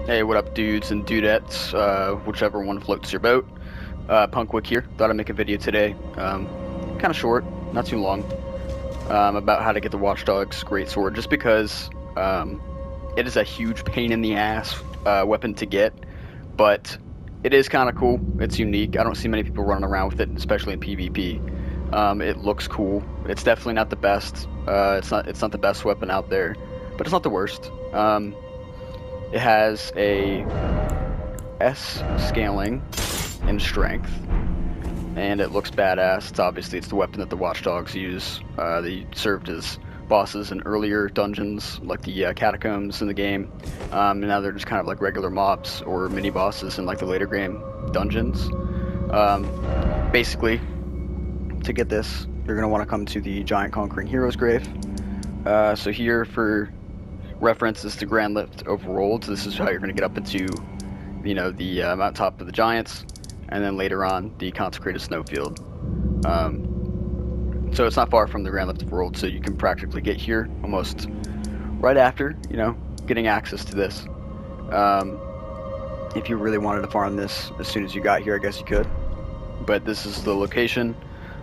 Hey, what up, dudes and dudettes, whichever one floats your boat. Punkwick here. Thought I'd make a video today, kind of short, not too long, about how to get the Watchdog's Greatsword, just because it is a huge pain in the ass weapon to get, but it is kind of cool. It's unique. I don't see many people running around with it, especially in PvP. It looks cool. It's definitely not the best. It's not the best weapon out there, but it's not the worst. It has a S scaling in strength, and it looks badass. It's the weapon that the Watchdogs use. They served as bosses in earlier dungeons, like the catacombs in the game. And now they're just kind of like regular mobs or mini bosses in like the later game dungeons. Basically, to get this, you're gonna want to come to the Giant Conquering Hero's grave. So here for reference is the Grand Lift Overrolled. So this is how you're going to get up into, the mountaintop of the Giants, and then later on the Consecrated Snowfield. So it's not far from the Grand Lift Overrolled, so you can practically get here almost right after, getting access to this. If you really wanted to farm this as soon as you got here, I guess you could. But this is the location.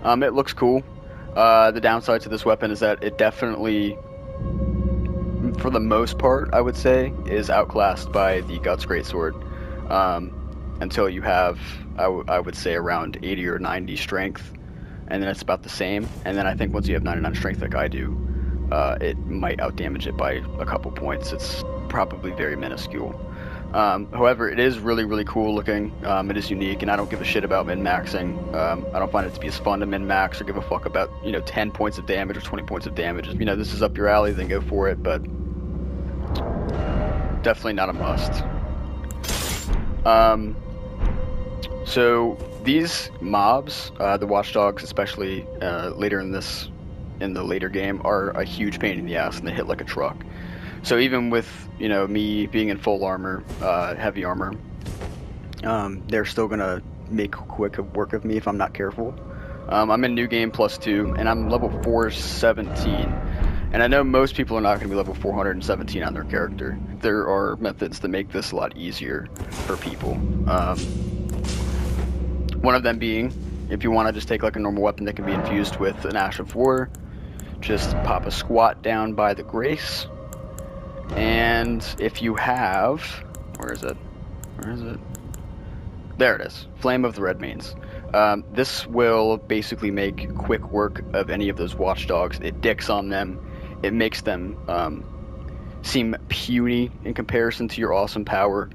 It looks cool. The downside to this weapon is that it definitely, for the most part, I would say, is outclassed by the Guts Greatsword, until you have, I would say, around 80 or 90 strength, and then it's about the same. And then I think once you have 99 strength like I do, it might outdamage it by a couple points. It's probably very minuscule. However, it is really, really cool looking. It is unique, and I don't give a shit about min-maxing. I don't find it to be as fun to min-max or give a fuck about, 10 points of damage or 20 points of damage. If, this is up your alley, then go for it, but definitely not a must. So these mobs, the Watchdogs, especially later in the later game, are a huge pain in the ass, and they hit like a truck. So even with me being in full armor, heavy armor, they're still gonna make quick work of me if I'm not careful. I'm in New Game +2, and I'm level 417. And I know most people are not going to be level 417 on their character. There are methods to make this a lot easier for people. One of them being, if you want to just take like a normal weapon that can be infused with an Ash of War, just pop a squat down by the Grace. And if you have, where is it? There it is, Flame of the Redmanes. This will basically make quick work of any of those Watchdogs. It dicks on them. It makes them seem puny in comparison to your awesome power.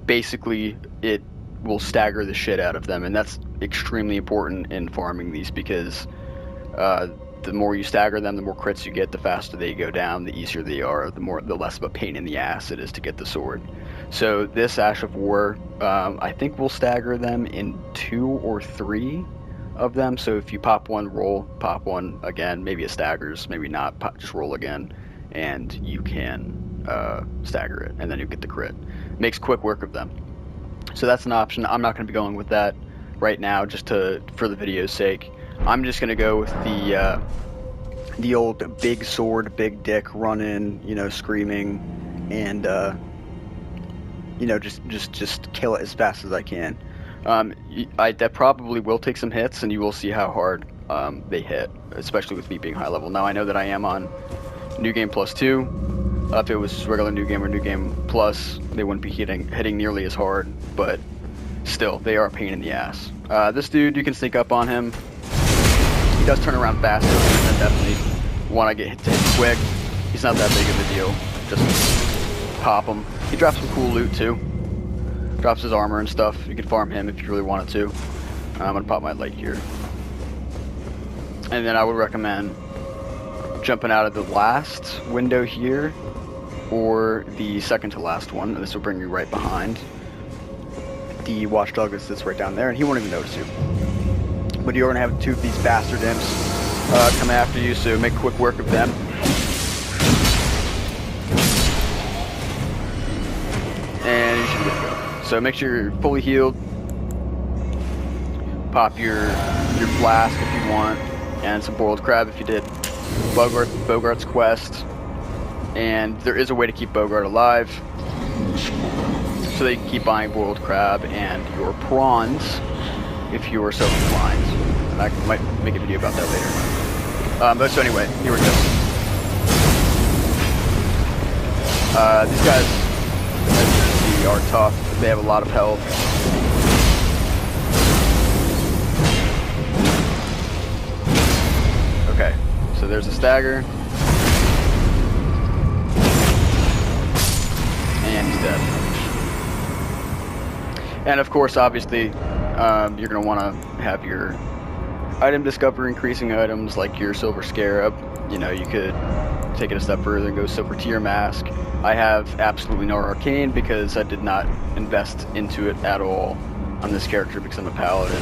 Basically, it will stagger the shit out of them, and that's extremely important in farming these, because the more you stagger them, the more crits you get, the faster they go down, the easier they are, the less of a pain in the ass it is to get the sword. So this Ash of War, I think will stagger them in 2 or 3 of them. So if you pop one, roll, pop one again, maybe it staggers, maybe not, just roll again, and you can stagger it, and then you get the crit. Makes quick work of them. So that's an option. I'm not going to be going with that right now, just for the video's sake. I'm just going to go with the old big sword, big dick, run in, screaming, and just kill it as fast as I can. That probably will take some hits, and you will see how hard they hit, especially with me being high level. Now I know that I am on New Game +2. If it was regular New Game or New Game Plus, they wouldn't be hitting nearly as hard, but still, they are a pain in the ass. This dude, you can sneak up on him. He does turn around faster, and definitely want to get hit quick. He's not that big of a deal. Just pop him. He drops some cool loot too. Drops his armor and stuff. You can farm him if you really wanted to. I'm gonna pop my light here. And then I would recommend jumping out of the last window here, or the second to last one, and this will bring you right behind the Watchdog that sits right down there, and he won't even notice you. But you're gonna have 2 of these bastard imps come after you, so make quick work of them. And you should be good to go. So make sure you're fully healed. Pop your flask if you want, and some boiled crab if you did. Bogart's quest, and there is a way to keep Bogart alive. so that you can keep buying boiled crab and your prawns if you are so inclined. And I might make a video about that later. But so anyway, here we go. These guys, as you can see, are tough. They have a lot of health. Okay, so there's a stagger. And he's dead. And of course, obviously, you're going to want to have your item discover increasing items like your silver scarab. You know, you could take it a step further and go silver tier mask. I have absolutely no arcane because I did not invest into it at all on this character because I'm a paladin.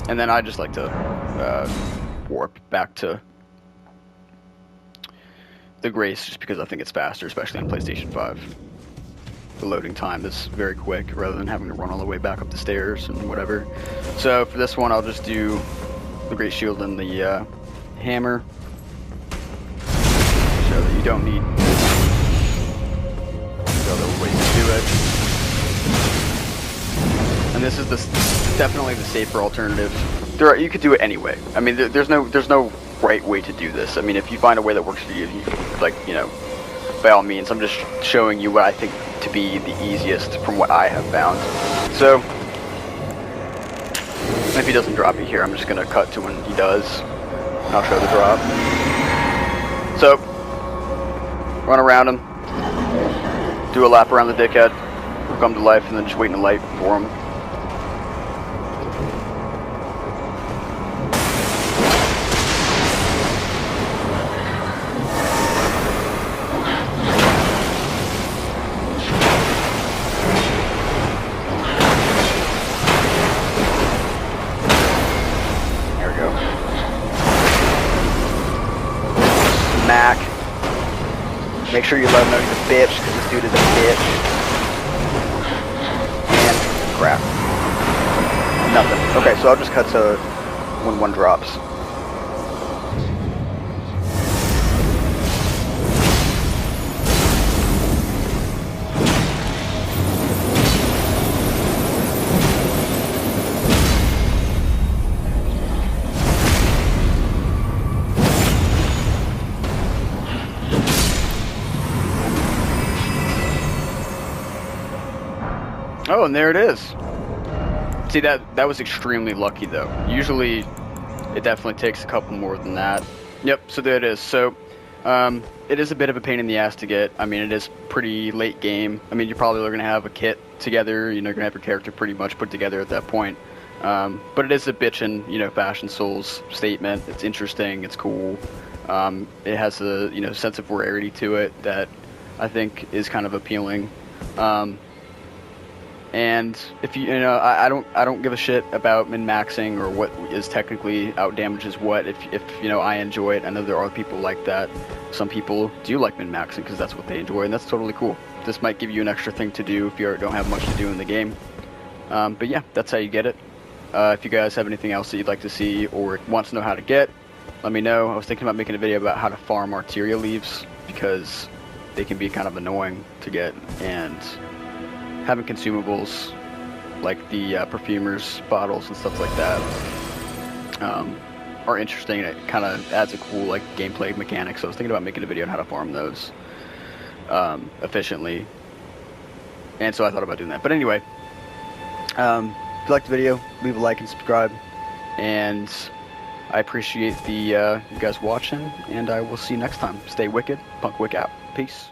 And then I just like to warp back to the Grace just because I think it's faster, especially on PlayStation 5. The loading time is very quick rather than having to run all the way back up the stairs and whatever. So for this one, I'll just do the Great Shield and the hammer. So that you don't need other ways to do it. And this is definitely the safer alternative. You could do it anyway. I mean, there's no right way to do this. I mean, if you find a way that works for you, like, you know, by all means, I'm just showing you what I think to be the easiest from what I have found. So, if he doesn't drop you here, I'm just gonna cut to when he does. And I'll show the drop. So, run around him, do a lap around the dickhead, he'll come to life, and then just wait in the light for him. Mac. Make sure you let him know he's a bitch, because this dude is a bitch. And crap. Nothing. Okay, so I'll just cut to when one drops. Oh, and there it is. See, that was extremely lucky, though. Usually, it definitely takes a couple more than that. Yep, so there it is. So, it is a bit of a pain in the ass to get. I mean, it is pretty late game. I mean, you're probably going to have a kit together. You know, you're going to have your character pretty much put together at that point. But it is a bitchin', you know, Fashion Souls statement. It's interesting. It's cool. It has a, you know, sense of rarity to it that I think is kind of appealing. And if you know, I don't give a shit about min-maxing or what is technically out damages what. If you know, I enjoy it. I know there are people like that. Some people do like min-maxing because that's what they enjoy, and that's totally cool. This might give you an extra thing to do if you don't have much to do in the game. But yeah, that's how you get it. If you guys have anything else that you'd like to see or want to know how to get, let me know. I was thinking about making a video about how to farm Arteria leaves because they can be kind of annoying to get, and having consumables like the perfumers bottles and stuff like that are interesting, and it kind of adds a cool like gameplay mechanic. So I was thinking about making a video on how to farm those efficiently, and so I thought about doing that. But anyway, if you liked the video, leave a like and subscribe, and I appreciate the you guys watching, and I will see you next time. Stay wicked. Punk Wick out. Peace.